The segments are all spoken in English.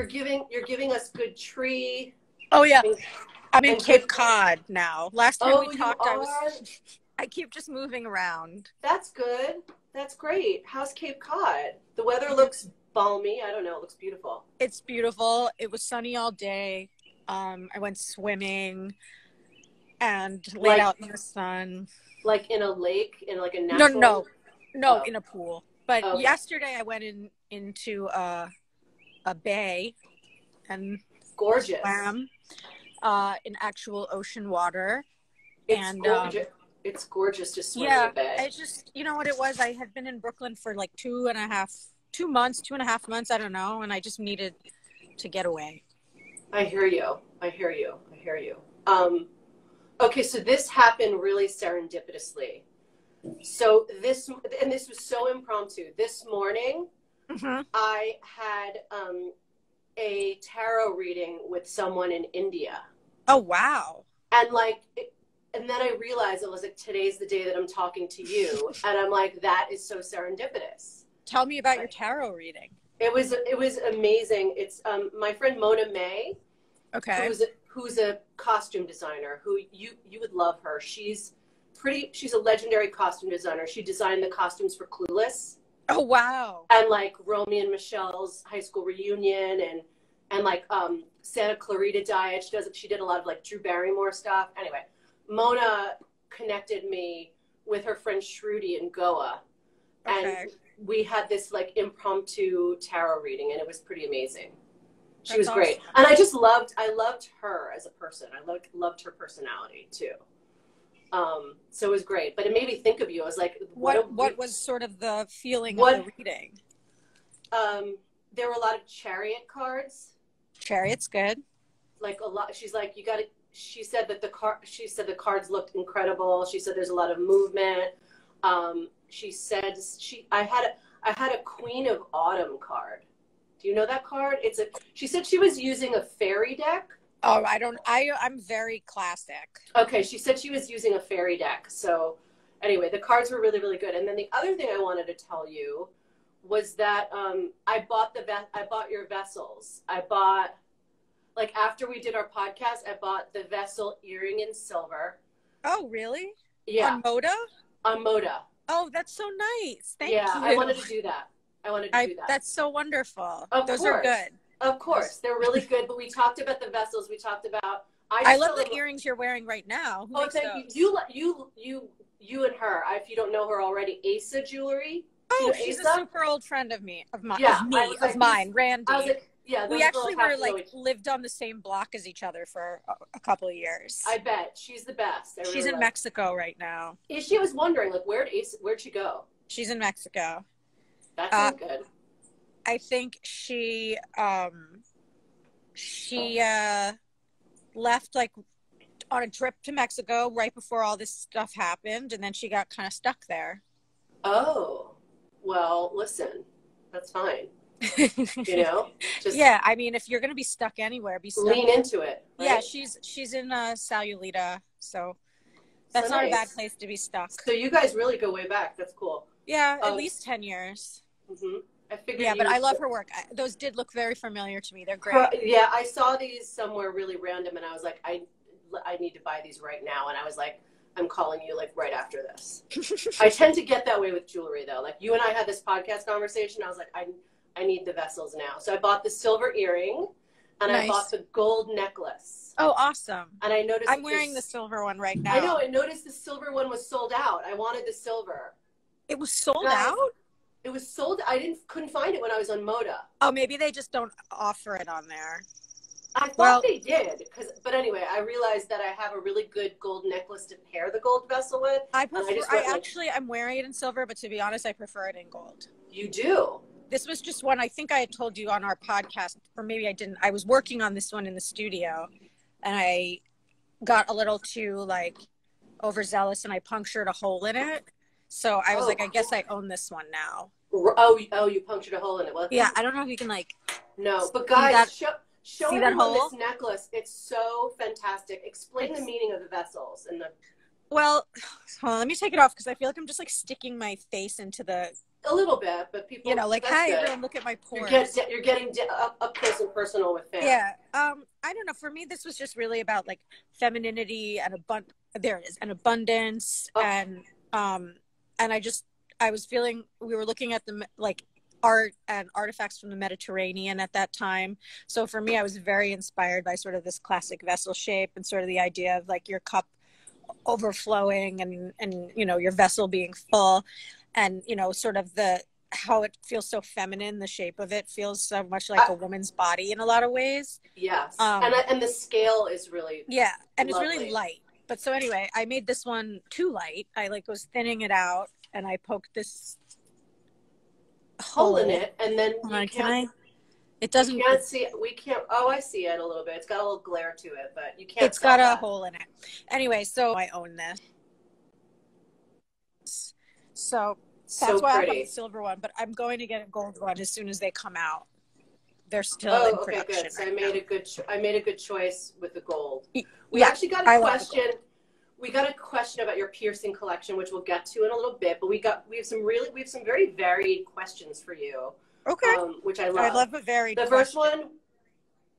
giving us good tree. Oh yeah, I'm in and Cape good, Cod now. Last time we talked, you are? I keep just moving around. That's good. That's great. How's Cape Cod? The weather looks balmy. I don't know. It looks beautiful. It's beautiful. It was sunny all day. I went swimming and laid out in the sun. Like in a lake, in like a natural. No, in a pool. But Okay. yesterday I went into a bay and gorgeous. swam in actual ocean water. It's gorgeous. It's gorgeous to swim in a bay. I just, you know what it was? I had been in Brooklyn for like 2.5 months, I don't know, and I just needed to get away. I hear you. Okay, so this happened really serendipitously. So this was so impromptu. This morning, I had a tarot reading with someone in India. Oh, wow. And then I realized, I was like, today's the day that I'm talking to you. And I'm like, that is so serendipitous. Tell me about your tarot reading. It was amazing. It's my friend Mona May, okay, who's a costume designer, who you would love her. She's a legendary costume designer. She designed the costumes for Clueless. Oh, wow. And like Romeo and Michelle's high school reunion and like Santa Clarita Diet. She did a lot of like Drew Barrymore stuff. Anyway, Mona connected me with her friend Shruti in Goa. Okay. And we had this like impromptu tarot reading, and it was pretty amazing. She was awesome. Great. And I loved her as a person. I loved her personality too. So it was great, but it made me think of you. I was like, what was sort of the feeling of the reading? There were a lot of chariot cards. Chariot's good. Like a lot. She's like, she said that the cards looked incredible. She said there's a lot of movement. She said I had a Queen of Autumn card. Do you know that card? She said she was using a fairy deck. Oh, I'm very classic. Okay, she said she was using a fairy deck. So anyway, the cards were really, really good. And then the other thing I wanted to tell you was that I bought your vessels. I bought, like, after we did our podcast, I bought the vessel earring in silver. Oh, really? Yeah. On Moda? On Moda. Oh, that's so nice. Thank you. Yeah, I wanted to do that. That's so wonderful. Those are good. Of course, they're really good. But we talked about the vessels. We talked about. I love the earrings you're wearing right now. Oh, thank you. You and her. If you don't know her already, Asa Jewelry. Oh, she's a super old friend of mine. Randy. I was like, yeah. We actually lived on the same block as each other for a couple of years. I bet she's the best. She's in Mexico right now. She was wondering, like, where'd she go? She's in Mexico. That's good. I think she left like on a trip to Mexico right before all this stuff happened, and then she got kind of stuck there. Oh, well, listen, that's fine. You know, yeah. I mean, if you're gonna be stuck anywhere, be stuck. Lean into it. Right? Yeah, she's in Salulita, so that's not a bad place to be stuck. So you guys really go way back. That's cool. Yeah, at least 10 years. Mm-hmm. I figured. Yeah, but I love her work. Those did look very familiar to me. They're great. Yeah, I saw these somewhere really random, and I was like, I need to buy these right now. And I was like, I'm calling you like right after this. I tend to get that way with jewelry, though. Like you and I had this podcast conversation. I was like, I need the vessels now. So I bought the silver earring, and I bought the gold necklace. Oh, awesome! And I noticed I'm wearing the silver one right now. I know. I noticed the silver one was sold out. I wanted the silver. It was sold out? It was sold. I couldn't find it when I was on Moda. Oh, maybe they just don't offer it on there. I thought they did, but anyway, I realized that I have a really good gold necklace to pair the gold vessel with. I'm wearing it in silver, but to be honest, I prefer it in gold. You do? This was just one I think I had told you on our podcast, or maybe I didn't. I was working on this one in the studio, and I got a little too like overzealous, and I punctured a hole in it. So I was like, I guess I own this one now. Oh, you punctured a hole in it. Well, yeah, I don't know if you can like. No, but guys, show everyone this necklace. It's so fantastic. Explain the meaning of the vessels and the. Well, hold on, let me take it off because I feel like I'm just like sticking my face into the A little bit, but people, You know, like, that's hi, good. everyone, look at my pores. You're getting up close and personal with fans. Yeah. I don't know. For me, this was just really about like femininity and there it is, and abundance. And I was feeling, we were looking at the like art and artifacts from the Mediterranean at that time. So for me, I was very inspired by sort of this classic vessel shape and sort of the idea of like your cup overflowing and you know, your vessel being full, and you know, sort of how it feels so feminine. The shape of it feels so much like a woman's body in a lot of ways. Yes. And the scale is really and lovely. It's really light. But so anyway, I made this one too light. I like was thinning it out, and I poked this hole in it, and then it doesn't. You can't see it. We can't. Oh, I see it a little bit. It's got a little glare to it, but you can't. It's got a hole in it. Anyway, so I own this. So that's why I have the silver one, but I'm going to get a gold one as soon as they come out. They're still in production. Good. So I made a good choice with the gold. We Yeah, actually got a question. We got a question about your piercing collection, which we'll get to in a little bit. But we have some very varied questions for you. Okay. Which I love. I love a varied. The first one,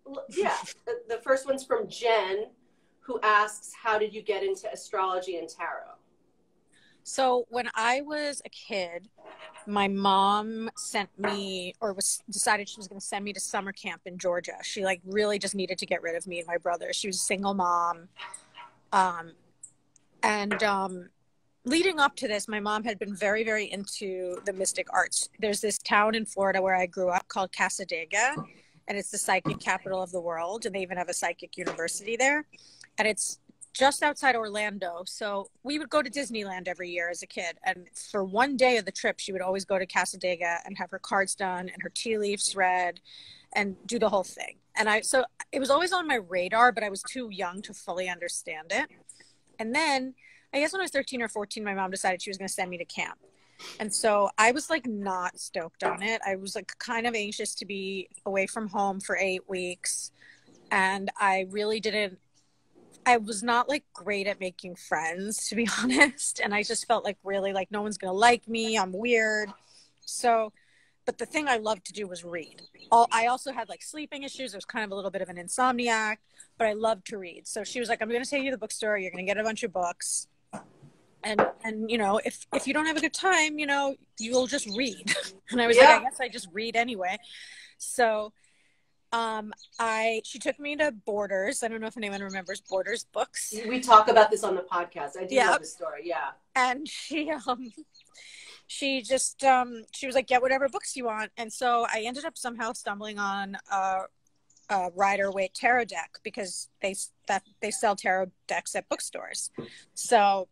the first one's from Jen, who asks, "How did you get into astrology and tarot?" So when I was a kid, my mom sent me, or decided she was going to send me to summer camp in Georgia. She like really just needed to get rid of me and my brother. She was a single mom. Leading up to this, my mom had been very, very into the mystic arts. There's this town in Florida where I grew up called Casadega, and it's the psychic capital of the world. And they even have a psychic university there. And it's just outside Orlando. So we would go to Disneyland every year as a kid. And for one day of the trip, she would always go to Casadega and have her cards done and her tea leaves read and do the whole thing. So it was always on my radar, but I was too young to fully understand it. And then I guess when I was 13 or 14, my mom decided she was going to send me to camp. And so I was like not stoked on it. I was like kind of anxious to be away from home for 8 weeks. And I was not like great at making friends, to be honest. And I just felt like really like no one's going to like me. I'm weird. So, but the thing I loved to do was read. I also had like sleeping issues. I was kind of a little bit of an insomniac, but I loved to read. So she was like, I'm going to take you to the bookstore. You're going to get a bunch of books. And you know, if you don't have a good time, you know, you'll just read. And I was like, I guess I just read anyway. So she took me to Borders. I don't know if anyone remembers Borders books. We talk about this on the podcast. I do love the story. Yeah. And she was like, get whatever books you want. And so I ended up somehow stumbling on a Rider-Waite tarot deck because they sell tarot decks at bookstores. So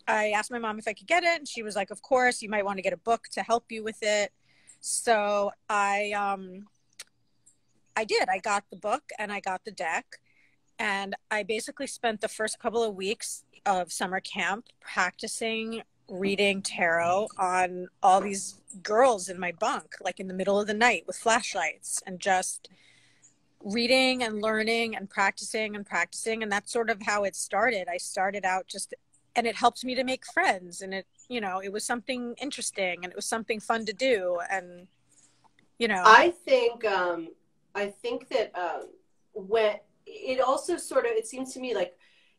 I asked my mom if I could get it, and she was like, of course, you might want to get a book to help you with it. So I did. I got the book and I got the deck, and I basically spent the first couple of weeks of summer camp practicing reading tarot on all these girls in my bunk, like in the middle of the night with flashlights, and just reading and learning and practicing. And that's sort of how it started. I started out and it helped me to make friends, and it was something interesting, and it was something fun to do. And, you know, I think that when it also sort of, it seems to me like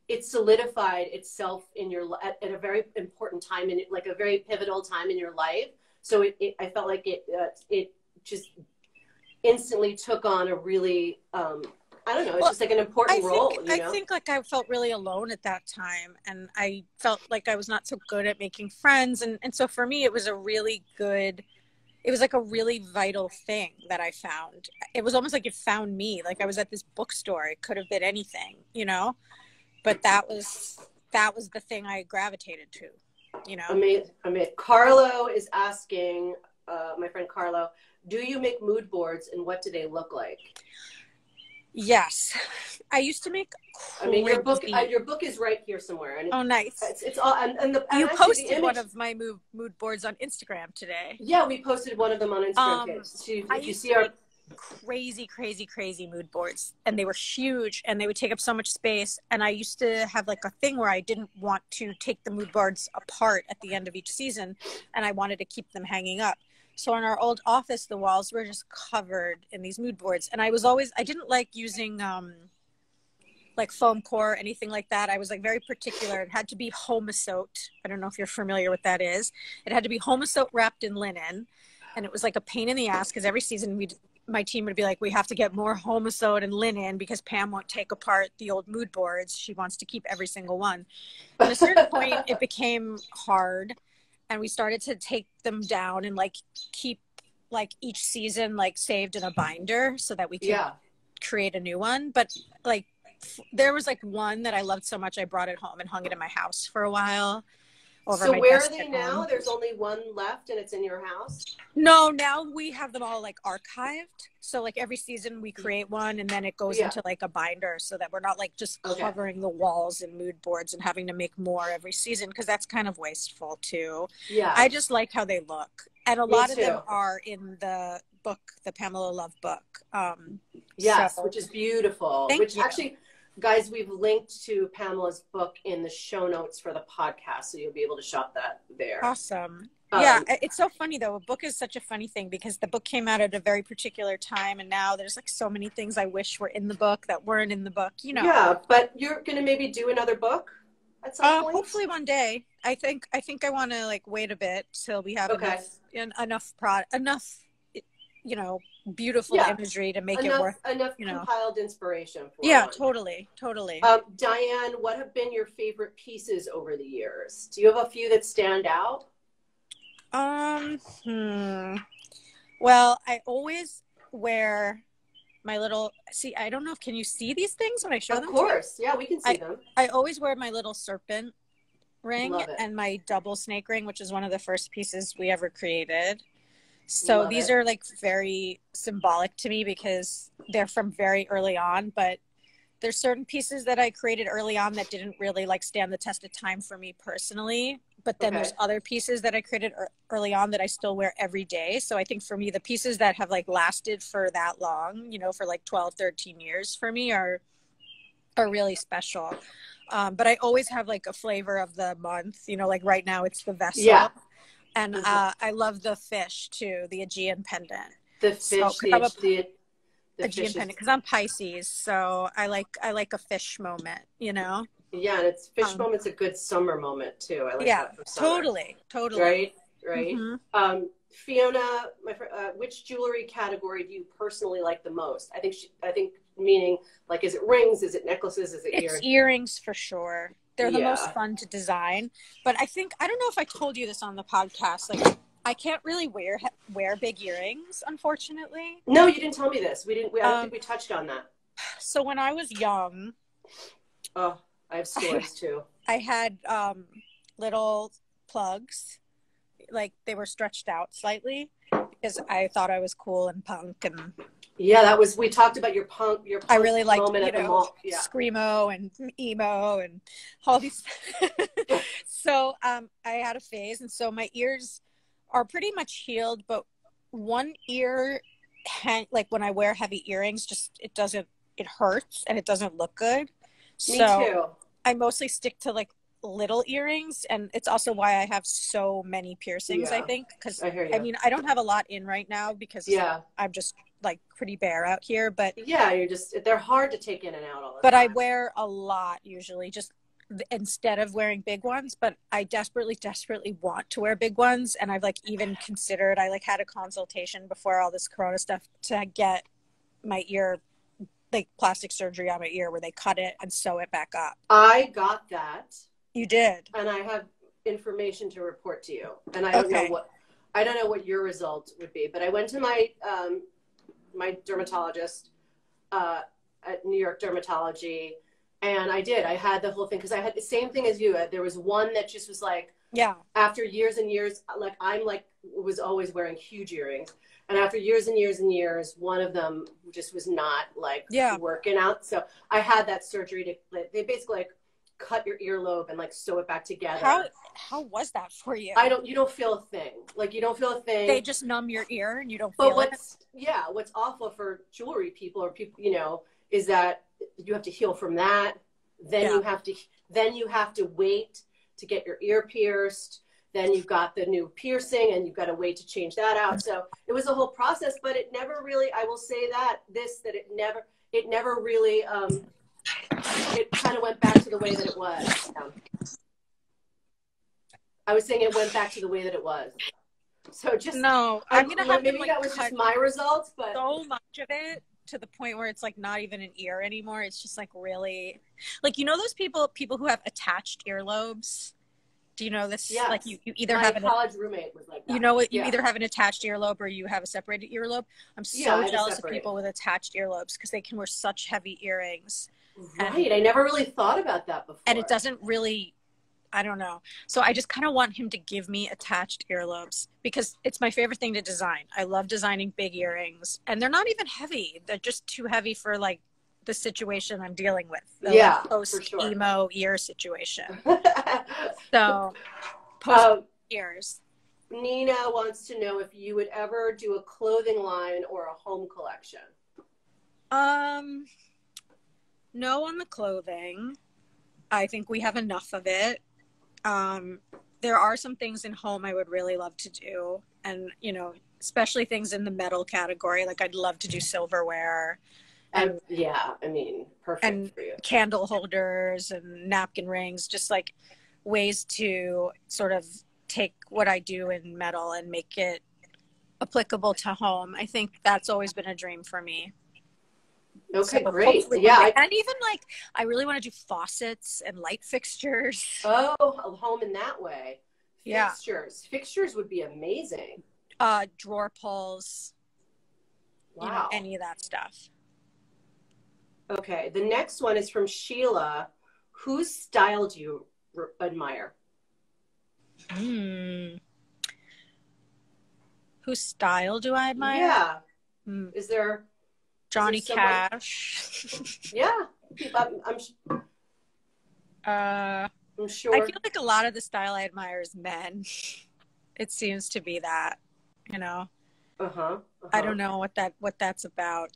it solidified itself in at a very important time, in like a very pivotal time in your life. So I felt like it just instantly took on a really, I don't know, it's just like an important role. I think like I felt really alone at that time, and I felt like I was not so good at making friends. And so for me, it was like a really vital thing that I found. It was almost like it found me. Like I was at this bookstore. It could have been anything, you know, but that was the thing I gravitated to, you know. Amazing. Carlo is asking, my friend Carlo, do you make mood boards, and what do they look like? Yes, I used to make. Your book is right here somewhere. And nice. It's all you posted one of my mood boards on Instagram today. Yeah, we posted one of them on Instagram. If you see crazy mood boards, and they were huge and they would take up so much space. And I used to have like a thing where I didn't want to take the mood boards apart at the end of each season, and I wanted to keep them hanging up. So in our old office, the walls were just covered in these mood boards. And I didn't like using like foam core or anything like that. I was like very particular. It had to be homosote. I don't know if you're familiar with that is. It had to be homosote wrapped in linen. And it was like a pain in the ass because every season my team would be like, we have to get more homosote and linen because Pam won't take apart the old mood boards. She wants to keep every single one. At a certain point, it became hard. And we started to take them down and like keep like each season like saved in a binder so that we could create a new one. But like there was like one that I loved so much I brought it home and hung it in my house for a while. So where are they now? There's only one left and it's in your house? No, now we have them all like archived. So like every season we create one and then it goes into like a binder so that we're not like just covering the walls in mood boards and having to make more every season because that's kind of wasteful too. Yeah. I just like how they look. And a lot of them are in the book, the Pamela Love book. Yes, so, which is beautiful. Which actually, guys, we've linked to Pamela's book in the show notes for the podcast, so you'll be able to shop that there. Awesome. Yeah, it's so funny though. A book is such a funny thing because the book came out at a very particular time, and now there's like so many things I wish were in the book that weren't in the book. You know. Yeah, but you're gonna maybe do another book at some point. Hopefully one day. I think I want to like wait a bit till we have enough you know, beautiful imagery to make it worth enough compiled inspiration for totally Diane, what have been your favorite pieces over the years? Do you have a few that stand out? Well, I always wear my little I don't know if can you see these things when I show them of course to you? Yeah, we can see them. I always wear my little serpent ring and my double snake ring, which is one of the first pieces we ever created. So these are like very symbolic to me because they're from very early on, but there's certain pieces that I created early on that didn't really like stand the test of time for me personally. But then there's other pieces that I created early on that I still wear every day. So I think for me, the pieces that have like lasted for that long, you know, for like 12, 13 years for me are really special. But I always have like a flavor of the month, you know, like right now it's the vessel. Yeah. And I love the fish too, the Aegean pendant. The fish, the Aegean pendant, because I'm Pisces, so I like a fish moment, you know. Yeah, and it's fish moment's a good summer moment too. I like that for summer. Totally. Right. Mm-hmm. Fiona, my friend, which jewelry category do you personally like the most? I think meaning like, is it rings? Is it necklaces? Is it earrings? It's earrings for sure. They're the most fun to design. But I don't know if I told you this on the podcast. Like, I can't really wear big earrings, unfortunately. No, you didn't tell me this. I don't think we touched on that. So when I was young. Oh, I have stories too. I had little plugs. Like, they were stretched out slightly because I thought I was cool and punk and... Yeah, we talked about your punk I really liked, moment at the mall. Yeah. Screamo and emo and all these. So I had a phase, and so my ears are pretty much healed, but one ear, like when I wear heavy earrings, it hurts and it doesn't look good. Me too. I mostly stick to like little earrings, and it's also why I have so many piercings. I think because I mean I don't have a lot in right now because I'm just like pretty bare out here, but they're hard to take in and out all the time. But I time. wear a lot usually just instead of wearing big ones, but I desperately want to wear big ones, and I've like even considered, I like had a consultation before all this corona stuff to get my ear, like plastic surgery on my ear where they cut it and sew it back up. I got that. You did? And I have information to report to you, and I don't know what your result would be, but I went to my my dermatologist at New York Dermatology, and I had the whole thing because I had the same thing as you. There was one that just was like, after years and years, like I'm like was always wearing huge earrings, and after years and years and years, one of them just was not like working out. So I had that surgery they basically like cut your earlobe and like sew it back together. How was that for you? You don't feel a thing. Like you don't feel a thing. They just numb your ear and you don't feel it. What's awful for jewelry people or people, you know, is that you have to heal from that. Then you have to wait to get your ear pierced. Then you've got the new piercing and you've got to wait to change that out. So it was a whole process, but it never really, I will say that it never really, it kind of went back to the way that it was. I was saying it went back to the way that it was. So just, no, I'm going to have maybe that was just my results, but so much of it to the point where it's like not even an ear anymore. It's just like really, like, you know, those people who have attached earlobes. Do you know this? Yes. Like you either my have college roommate was like that. You know what? You either have an attached earlobe or you have a separated earlobe. I'm so jealous of people with attached earlobes because they can wear such heavy earrings. Right. I never really thought about that before. And it doesn't really, I don't know. So I just kind of want him to give me attached earlobes because it's my favorite thing to design. I love designing big earrings and they're not even heavy. They're just too heavy for like the situation I'm dealing with. The post-emo ear situation. So, post-ears. Nina wants to know if you would ever do a clothing line or a home collection. No on the clothing. I think we have enough of it. There are some things in home I would really love to do. And, you know, especially things in the metal category. Like I'd love to do silverware. And yeah, I mean, perfect and for you. Candle holders and napkin rings, just like ways to sort of take what I do in metal and make it applicable to home. I think that's always been a dream for me. Okay, so great. Yeah. And even like, I really want to do faucets and light fixtures. Oh, home in that way. Yeah. Fixtures would be amazing. Drawer pulls. Wow. You know, any of that stuff. Okay, the next one is from Sheila. Whose style do you admire? Whose style do I admire? Yeah. Is there Johnny Cash? Yeah. I'm sure. I feel like a lot of the style I admire is men. It seems to be that, you know. I don't know what that's about.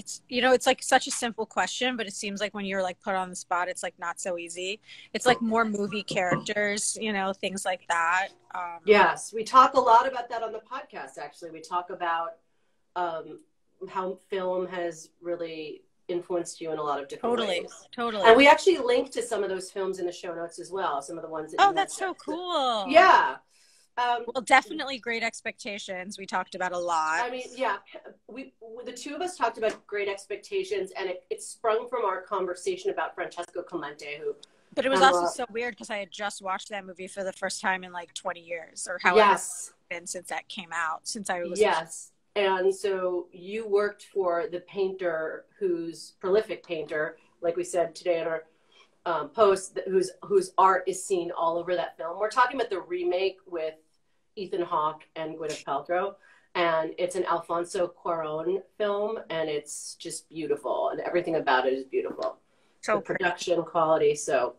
It's, you know, it's like such a simple question, but it seems like when you're like put on the spot, it's like not so easy. It's like more movie characters, you know, things like that. Yes, we talk a lot about that on the podcast. Actually, we talk about how film has really influenced you in a lot of different ways. Totally. And we actually link to some of those films in the show notes as well. Some of the ones that that's so cool. Yeah. Well, definitely Great Expectations. We talked about a lot. I mean, yeah, the two of us talked about Great Expectations, and it sprung from our conversation about Francesco Clemente, who. But it was also so weird because I had just watched that movie for the first time in like 20 years, or however it's been since that came out. Since I was and so you worked for the painter, who's prolific painter, like we said today in our post, whose art is seen all over that film. We're talking about the remake with Ethan Hawke and Gwyneth Paltrow, and it's an Alfonso Cuarón film, and it's just beautiful, and everything about it is beautiful. So the production quality. So,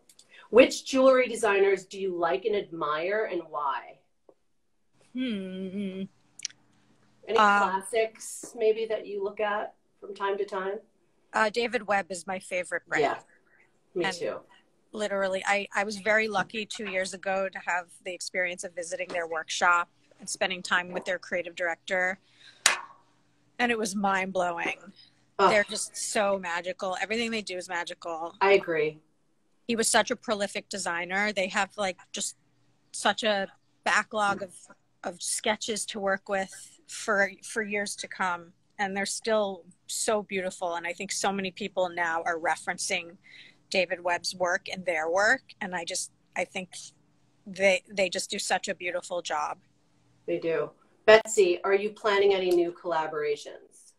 which jewelry designers do you like and admire, and why? Any classics maybe that you look at from time to time? David Webb is my favorite brand. Yeah, me too. Literally, I was very lucky 2 years ago to have the experience of visiting their workshop and spending time with their creative director. And it was mind-blowing. They're just so magical. Everything they do is magical. I agree. He was such a prolific designer. They have like just such a backlog of sketches to work with for years to come. And they're still so beautiful. And I think so many people now are referencing David Webb's work and their work, and I think they just do such a beautiful job. They do. Betsy, are you planning any new collaborations?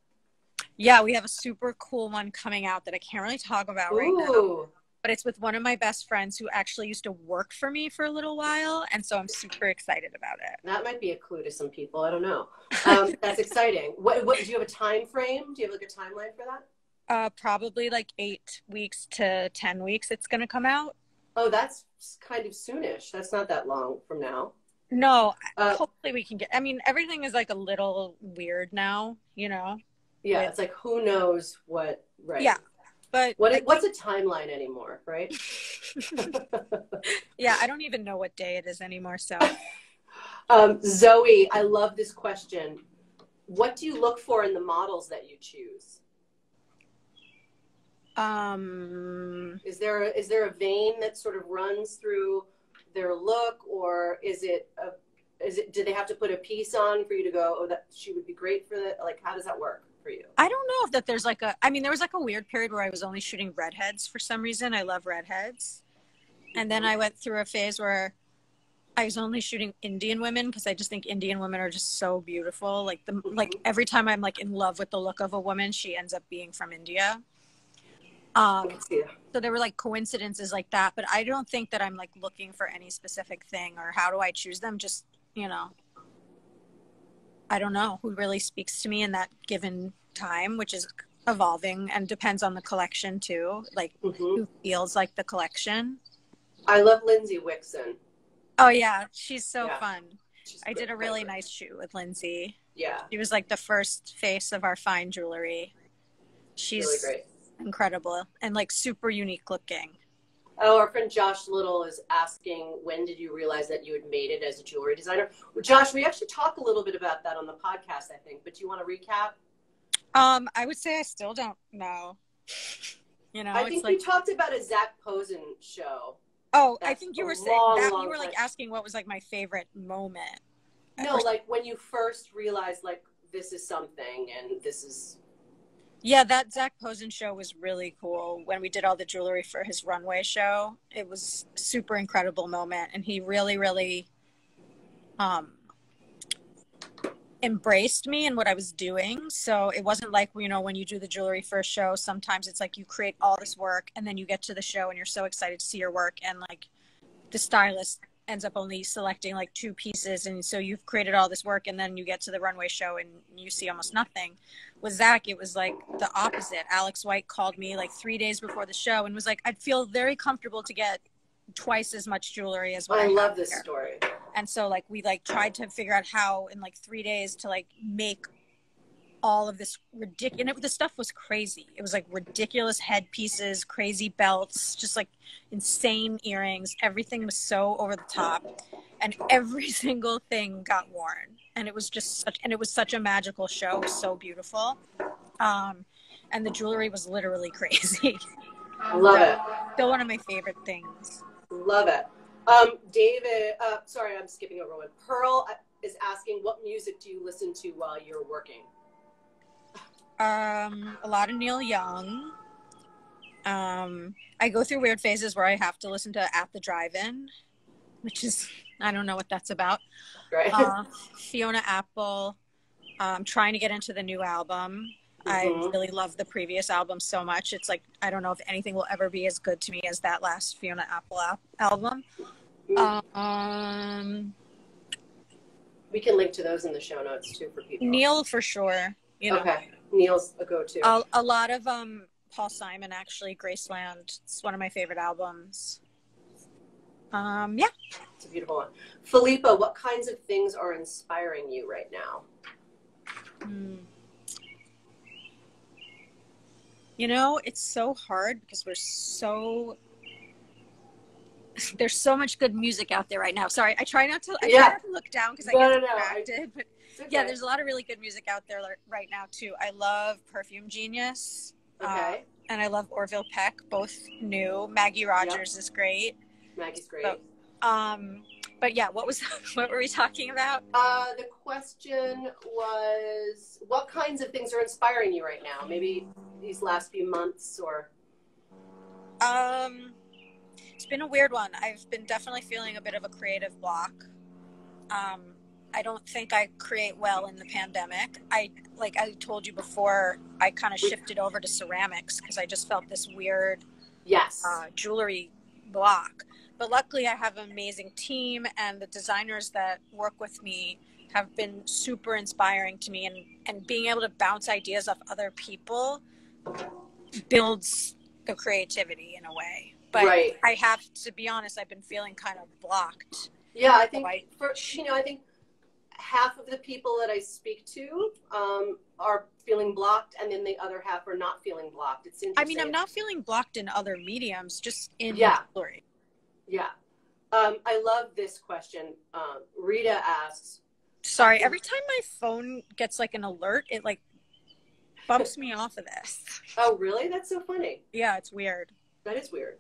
Yeah, we have a super cool one coming out that I can't really talk about right now, but it's with one of my best friends who actually used to work for me for a little while, and so I'm super excited about it. That might be a clue to some people. I don't know. That's exciting. What do you have a time frame? Do you have like a timeline for that? Probably like 8 weeks to 10 weeks it's gonna come out. Oh, that's kind of soonish. That's not that long from now. No, Uh, hopefully we can get, I mean, everything is like a little weird now, you know, yeah, with, it's like who knows what, right? yeah, but What's a timeline anymore, right? yeah, I don't even know what day it is anymore. So, Zoe, I love this question. What do you look for in the models that you choose? Is there a vein that sort of runs through their look, or do they have to put a piece on for you to go, oh, that she would be great for that? Like, how does that work for you? I don't know if that there's like I mean, there was like a weird period where I was only shooting redheads for some reason. I love redheads. And then I went through a phase where I was only shooting Indian women because I just think Indian women are just so beautiful. Like like every time I'm like in love with the look of a woman, she ends up being from India. So there were like coincidences like that, but I don't think that I'm like looking for any specific thing or how do I choose them. Just, you know, I don't know who really speaks to me in that given time, which is evolving and depends on the collection too. Like who feels like the collection. I love Lindsay Wixon. Oh yeah, she's so fun. I did a really great. nice shoot with Lindsay. Yeah, she was like the first face of our fine jewelry. She's really great, incredible, and like super unique looking. Oh, our friend Josh Little is asking, when did you realize that you had made it as a jewelry designer? Well, Josh, we actually talk a little bit about that on the podcast, I think, but do you want to recap? I would say I still don't know. You know, I think you talked about a Zach Posen show. Oh, I think you were saying that you were like time. asking what was like my favorite moment. No, like when you first realized like this is something and this is. Yeah, that Zach Posen show was really cool when we did all the jewelry for his runway show. It was a super incredible moment, and he really, really embraced me and what I was doing. So it wasn't like, you know, when you do the jewelry for a show, sometimes it's like you create all this work and then you get to the show and you're so excited to see your work, and like the stylist ends up only selecting like 2 pieces, and so you've created all this work and then you get to the runway show and you see almost nothing. With Zach, it was like the opposite. Alex White called me like 3 days before the show and was like, I'd feel very comfortable to get twice as much jewelry as what I love this here. Story. And so like we like tried to figure out how in like 3 days to like make all of this ridiculous, and the stuff was crazy. It was like ridiculous headpieces, crazy belts, just like insane earrings. Everything was so over the top, and every single thing got worn. And it was just such a magical show. It was so beautiful. And the jewelry was literally crazy. Love it. Still one of my favorite things. Love it. David, sorry, I'm skipping over one. Pearl is asking, what music do you listen to while you're working? A lot of Neil Young. I go through weird phases where I have to listen to At the Drive-In, which is, I don't know what that's about. Right. Fiona Apple. I'm trying to get into the new album. I really love the previous album so much. It's like, I don't know if anything will ever be as good to me as that last Fiona Apple album. We can link to those in the show notes too for people. Neil for sure. You know. Okay. Neil's a go-to. A lot of Paul Simon, actually. Graceland. It's one of my favorite albums. Yeah. It's a beautiful one. Philippa, what kinds of things are inspiring you right now? You know, it's so hard because there's so much good music out there right now. Sorry, I try not to look down because I get distracted. But yeah, there's a lot of really good music out there right now too. I love Perfume Genius. Okay. And I love Orville Peck, both new. Maggie Rogers is great. Maggie's great. But yeah, what were we talking about? The question was, what kinds of things are inspiring you right now? Maybe these last few months or. It's been a weird one. I've been definitely feeling a bit of a creative block. I don't think I create well in the pandemic. Like I told you before, I kind of shifted over to ceramics because I just felt this weird jewelry block. But luckily I have an amazing team, and the designers that work with me have been super inspiring to me, and being able to bounce ideas off other people builds the creativity in a way. But Right. I have to be honest, I've been feeling kind of blocked. Yeah, I think I think half of the people that I speak to are feeling blocked, and then the other half are not feeling blocked. It's interesting. I mean, I'm not feeling blocked in other mediums, just in jewelry. Yeah. I love this question. Rita asks. Sorry, every time my phone gets like an alert, it like bumps me off of this. Oh, really? That's so funny. Yeah, it's weird. That is weird.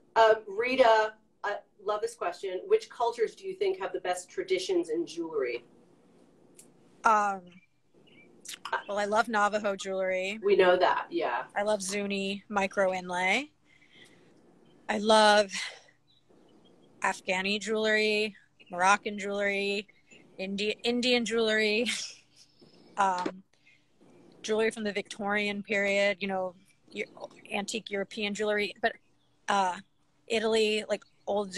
Rita, I love this question. Which cultures do you think have the best traditions in jewelry? Well, I love Navajo jewelry. We know that, yeah. I love Zuni micro inlay. I love Afghani jewelry, Moroccan jewelry, Indian jewelry, jewelry from the Victorian period, you know, antique European jewelry, but Italy, like old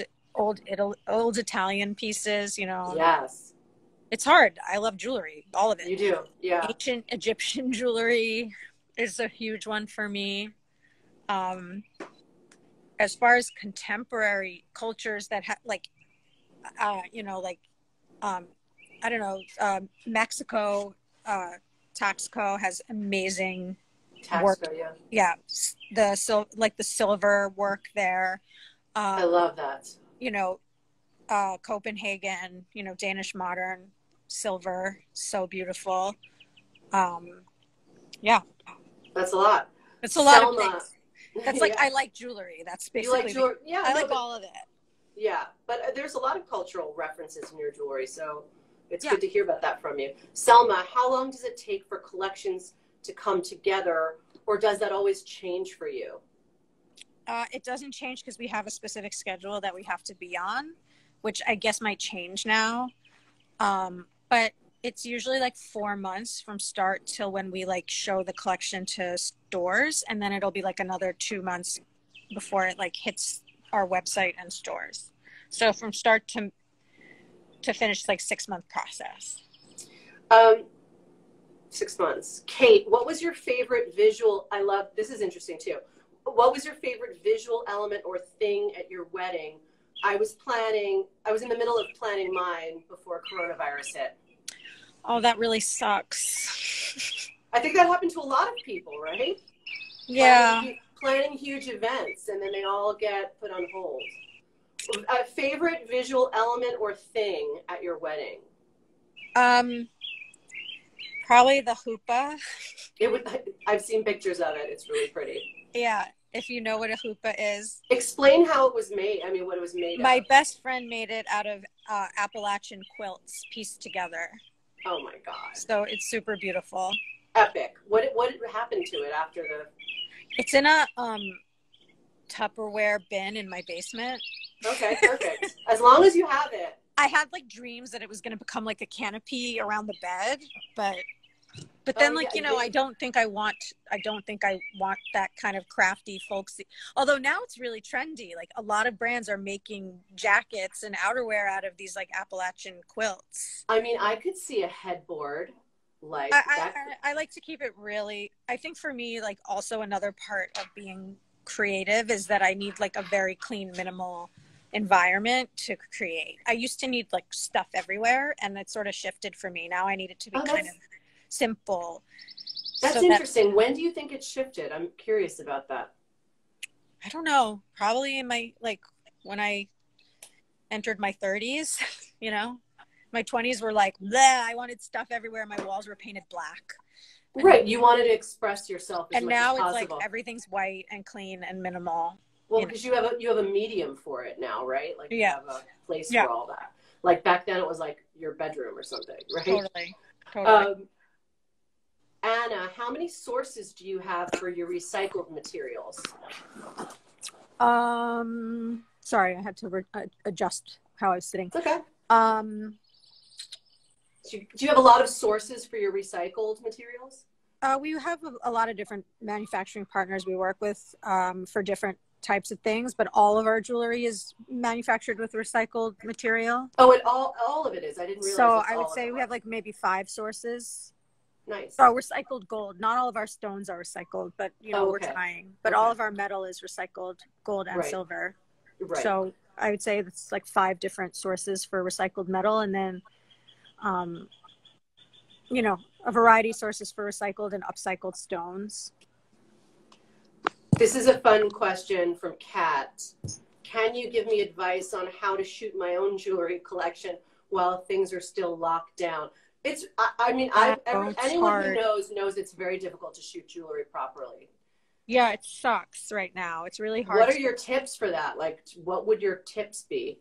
Italian pieces, you know. Yes. It's hard. I love jewelry, all of it. You do, yeah. Ancient Egyptian jewelry is a huge one for me. As far as contemporary cultures that have, like, you know, like, I don't know, Mexico, Taxco has amazing work. Yeah, the silver work there. I love that. You know, Copenhagen, you know, Danish modern silver, so beautiful. Yeah, that's a lot. It's a lot of things. That's like, I like jewelry. That's basically. You like jewelry? Yeah, I like all of it. Yeah, but there's a lot of cultural references in your jewelry, so it's good to hear about that from you. Selma, how long does it take for collections to come together, or does that always change for you? It doesn't change because we have a specific schedule that we have to be on, which I guess might change now. But it's usually like 4 months from start till when we like show the collection to stores, and then it'll be like another 2 months before it like hits our website and stores. So from start to finish, like 6 month process. 6 months. Kate, what was your favorite visual? This is interesting too. What was your favorite visual element or thing at your wedding? I was in the middle of planning mine before coronavirus hit. Oh, that really sucks. I think that happened to a lot of people, right? Yeah. Planning huge events, and then they all get put on hold. A favorite visual element or thing at your wedding? Probably the Hoopa. I've seen pictures of it. It's really pretty. Yeah. If you know what a Hoopa is. Explain how it was made. I mean, what it was made of. My best friend made it out of Appalachian quilts pieced together. Oh my God. So it's super beautiful. Epic. What happened to it after the... It's in a Tupperware bin in my basement. Okay, perfect. As long as you have it. I had like dreams that it was going to become like a canopy around the bed, but then like, you know, I don't think I want that kind of crafty folksy. Although now it's really trendy. Like a lot of brands are making jackets and outerwear out of these like Appalachian quilts. I mean, I could see a headboard like I like to keep it really, I think for me, like also another part of being creative is that I need like a very clean, minimal environment to create. I used to need like stuff everywhere, and it sort of shifted for me. Now I need it to be kind of simple. That's interesting. When do you think it shifted? I'm curious about that. I don't know. Probably in my, like when I entered my 30s, you know, my 20s were like, bleh, I wanted stuff everywhere. My walls were painted black. Right. You wanted to express yourself as and much as possible. And now it's like everything's white and clean and minimal. Well, because you have a medium for it now, right? Like you have a place for all that. Like back then it was like your bedroom or something, right? Totally. Anna, how many sources do you have for your recycled materials? Sorry, I had to adjust how I was sitting. It's okay. Do you have a lot of sources for your recycled materials? We have a lot of different manufacturing partners we work with for different types of things, but all of our jewelry is manufactured with recycled material. Oh, all of it is. I didn't realize. So I would say we have like maybe 5 sources. Nice. So recycled gold. Not all of our stones are recycled, but we're trying. But all of our metal is recycled gold and silver. Right. So I would say it's like 5 different sources for recycled metal, and then a variety of sources for recycled and upcycled stones. This is a fun question from Kat. Can you give me advice on how to shoot my own jewelry collection while things are still locked down? Anyone who knows it's very difficult to shoot jewelry properly. Yeah, it sucks right now. It's really hard. What are your tips for that? Like, what would your tips be?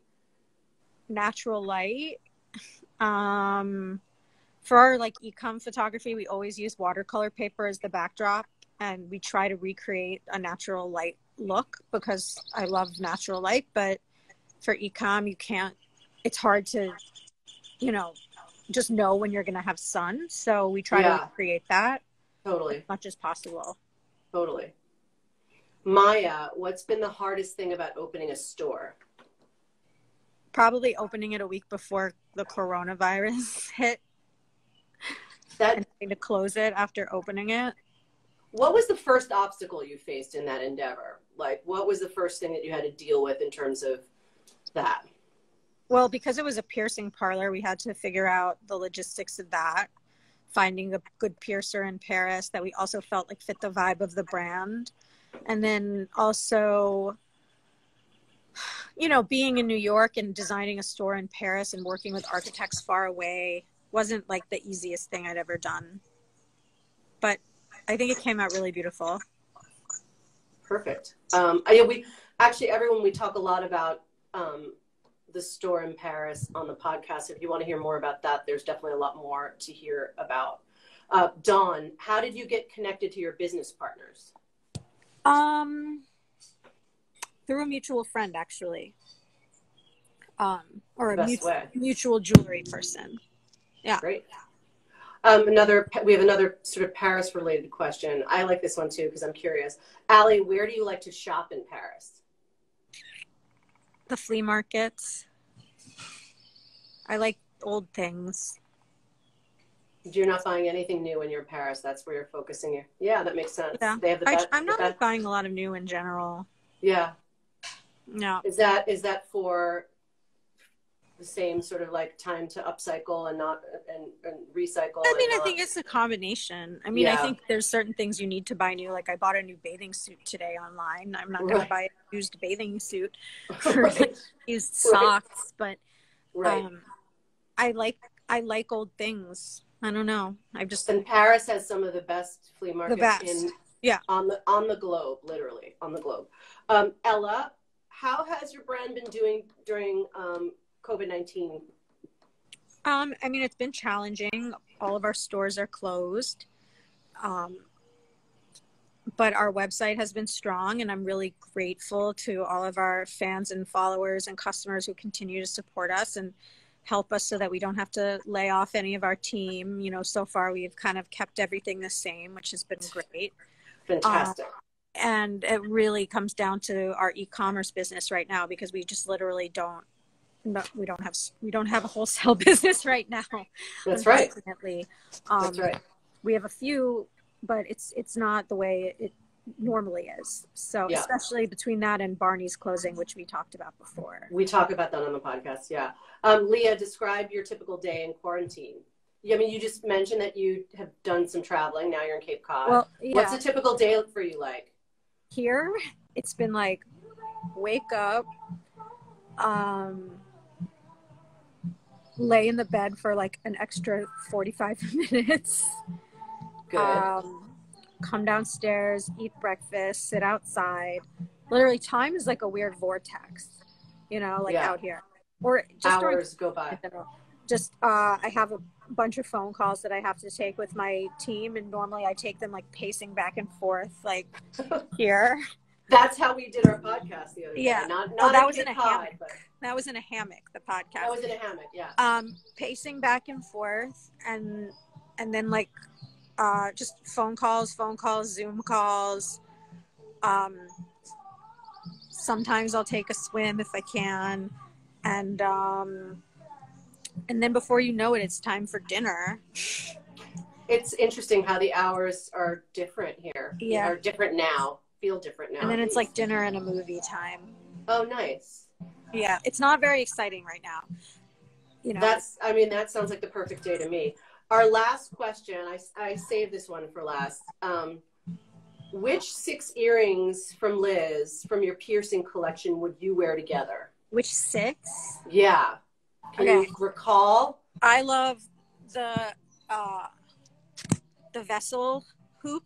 Natural light. For our e-com photography, we always use watercolor paper as the backdrop, and we try to recreate a natural light look because I love natural light. But for e-com, you can't. It's hard to, just know when you're going to have sun. So we try to recreate that as much as possible. Totally. Maya, what's been the hardest thing about opening a store? Probably opening it a week before the coronavirus hit. And having to close it after opening it. What was the first obstacle you faced in that endeavor? Like, what was the first thing that you had to deal with in terms of that? Well, because it was a piercing parlor, we had to figure out the logistics of that, finding a good piercer in Paris that we also felt fit the vibe of the brand. And then also, being in New York and designing a store in Paris and working with architects far away wasn't the easiest thing I'd ever done. But I think it came out really beautiful. Perfect. We talk a lot about the store in Paris on the podcast. If you want to hear more about that, there's definitely a lot more to hear about. Dawn, how did you get connected to your business partners? Through a mutual friend, actually. Or a mutual jewelry person. Yeah. Great. We have another sort of Paris related question. I like this one too, because I'm curious. Allie, where do you like to shop in Paris? The flea markets. I like old things. You're not buying anything new when you're in Paris. That's where you're focusing. Yeah, that makes sense. Yeah. They have I'm not buying a lot of new in general. Yeah. No. Is that for the same sort of time to upcycle and not and recycle? I think it's a combination. I think there's certain things you need to buy new. Like I bought a new bathing suit today online. I'm not going to buy a used bathing suit for used socks, but I like old things. I don't know. And Paris has some of the best flea markets on the globe, literally on the globe. Ella, how has your brand been doing during COVID-19? It's been challenging. All of our stores are closed. But our website has been strong, and I'm really grateful to all of our fans and followers and customers who continue to support us and help us so that we don't have to lay off any of our team. So far we've kind of kept everything the same, which has been great. Fantastic. And it really comes down to our e-commerce business right now, because we just literally don't have a wholesale business right now. That's right. That's right. We have a few, but it's not the way it normally is. So especially between that and Barney's closing, which we talked about before. We talk about that on the podcast. Yeah. Leah, describe your typical day in quarantine. You just mentioned that you have done some traveling. Now you're in Cape Cod. Well, yeah. What's a typical day for you like? Here, it's been wake up, lay in the bed for an extra 45 minutes. Good. Come downstairs, eat breakfast, sit outside. Literally, time is a weird vortex, out here. Or just hours go by. I have a bunch of phone calls that I have to take with my team, and normally I take them pacing back and forth here. That's how we did our podcast the other day. Yeah. That was in a hammock. That was in a hammock, the podcast. That was in a hammock, yeah. Pacing back and forth, and then just phone calls, Zoom calls. Sometimes I'll take a swim if I can, and then before you know it, it's time for dinner. It's interesting how the hours are different here. Yeah. Are different now. Feel different now. And then it's like dinner and a movie time. Oh, nice. Yeah. It's not very exciting right now. You know. That sounds like the perfect day to me. Our last question, I saved this one for last. Which 6 earrings from Liz from your piercing collection would you wear together? Which 6? Yeah. Can you recall? I love the vessel hoop,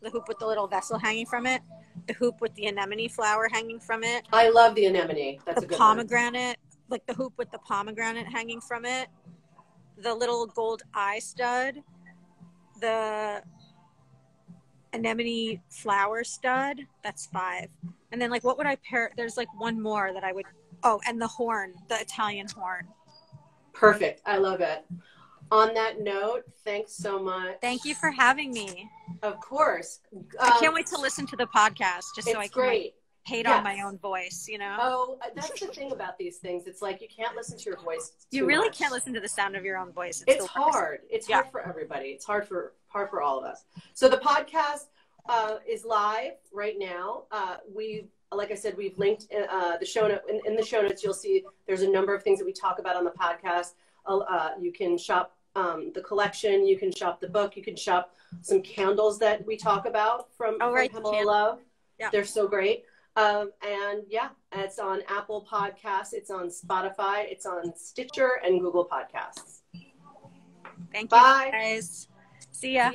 the hoop with the little vessel hanging from it, the hoop with the anemone flower hanging from it. I love the anemone. That's a good pomegranate, like the hoop with the pomegranate hanging from it, the little gold eye stud, the anemone flower stud. That's 5. And then like what would I pair? There's like one more that I would. Oh, and the horn, the Italian horn. Perfect. I love it. On that note, thanks so much. Thank you for having me. Of course. I can't wait to listen to the podcast just so I can like, hate on my own voice, you know? Oh, that's the thing about these things. It's like you can't listen to your voice You really can't listen to the sound of your own voice. It's hard. It's hard for everybody. It's hard for all of us. So the podcast is live right now. Like I said, we've linked the show note. In the show notes, you'll see there's a number of things that we talk about on the podcast. You can shop the collection. You can shop the book. You can shop some candles that we talk about from Pamela Love. Yeah. They're so great. And yeah, it's on Apple Podcasts. It's on Spotify. It's on Stitcher and Google Podcasts. Thank you, guys. See ya.